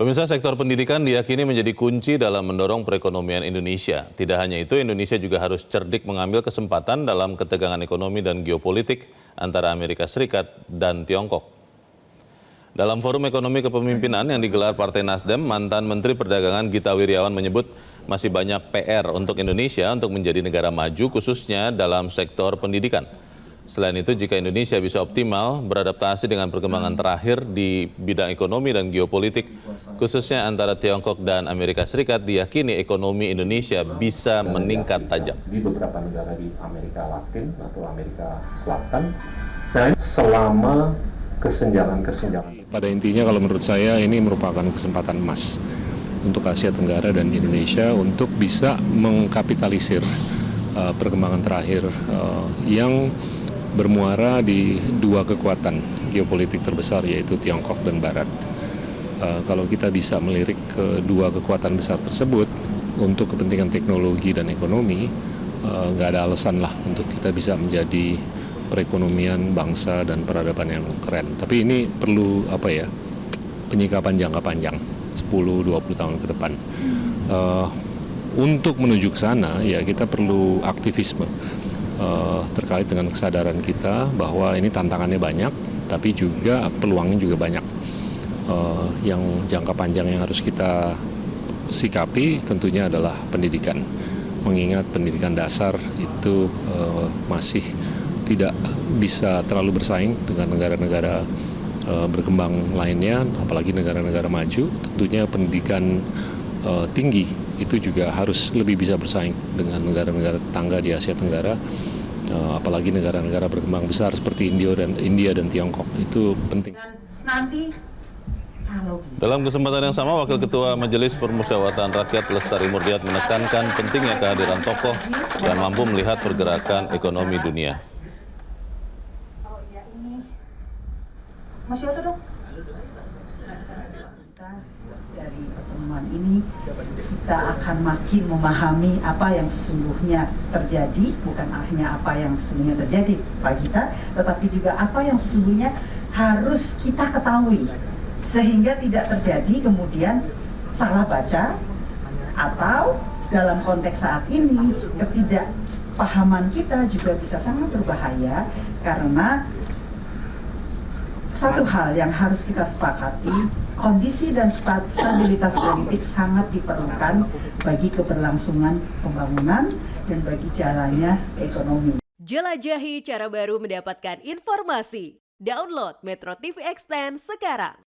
Pemirsa, sektor pendidikan diyakini menjadi kunci dalam mendorong perekonomian Indonesia. Tidak hanya itu, Indonesia juga harus cerdik mengambil kesempatan dalam ketegangan ekonomi dan geopolitik antara Amerika Serikat dan Tiongkok. Dalam forum ekonomi kepemimpinan yang digelar Partai Nasdem, mantan Menteri Perdagangan Gita Wirjawan menyebut masih banyak PR untuk Indonesia untuk menjadi negara maju khususnya dalam sektor pendidikan. Selain itu, jika Indonesia bisa optimal beradaptasi dengan perkembangan terakhir di bidang ekonomi dan geopolitik, khususnya antara Tiongkok dan Amerika Serikat, diyakini ekonomi Indonesia bisa meningkat tajam. Di beberapa negara di Amerika Latin atau Amerika Selatan, dan selama kesenjangan-kesenjangan. Pada intinya kalau menurut saya ini merupakan kesempatan emas untuk Asia Tenggara dan Indonesia untuk bisa mengkapitalisir perkembangan terakhir yang bermuara di dua kekuatan geopolitik terbesar, yaitu Tiongkok dan Barat. Kalau kita bisa melirik ke dua kekuatan besar tersebut untuk kepentingan teknologi dan ekonomi, nggak ada alasan lah untuk kita bisa menjadi perekonomian bangsa dan peradaban yang keren. Tapi ini perlu penyikapan jangka panjang, 10-20 tahun ke depan. Untuk menuju ke sana, ya kita perlu aktivisme terkait dengan kesadaran kita bahwa ini tantangannya banyak, tapi juga peluangnya juga banyak. Yang jangka panjang yang harus kita sikapi tentunya adalah pendidikan. Mengingat pendidikan dasar itu masih tidak bisa terlalu bersaing dengan negara-negara berkembang lainnya, apalagi negara-negara maju. Tentunya pendidikan tinggi itu juga harus lebih bisa bersaing dengan negara-negara tetangga di Asia Tenggara, apalagi negara-negara berkembang besar seperti India dan Tiongkok. Itu penting. Dalam kesempatan yang sama, Wakil Ketua Majelis Permusyawaratan Rakyat Lestari Murdiat menekankan pentingnya kehadiran tokoh yang mampu melihat pergerakan ekonomi dunia. Masih ada dong? Dari pertemuan ini kita akan makin memahami apa yang sesungguhnya terjadi, bukan hanya apa yang sesungguhnya terjadi Pak Gita, tetapi juga apa yang sesungguhnya harus kita ketahui sehingga tidak terjadi kemudian salah baca atau dalam konteks saat ini ketidakpahaman kita juga bisa sangat berbahaya. Karena satu hal yang harus kita sepakati, kondisi dan stabilitas politik sangat diperlukan bagi keberlangsungan pembangunan dan bagi jalannya ekonomi. Jelajahi cara baru mendapatkan informasi. Download Metro TV Extend sekarang.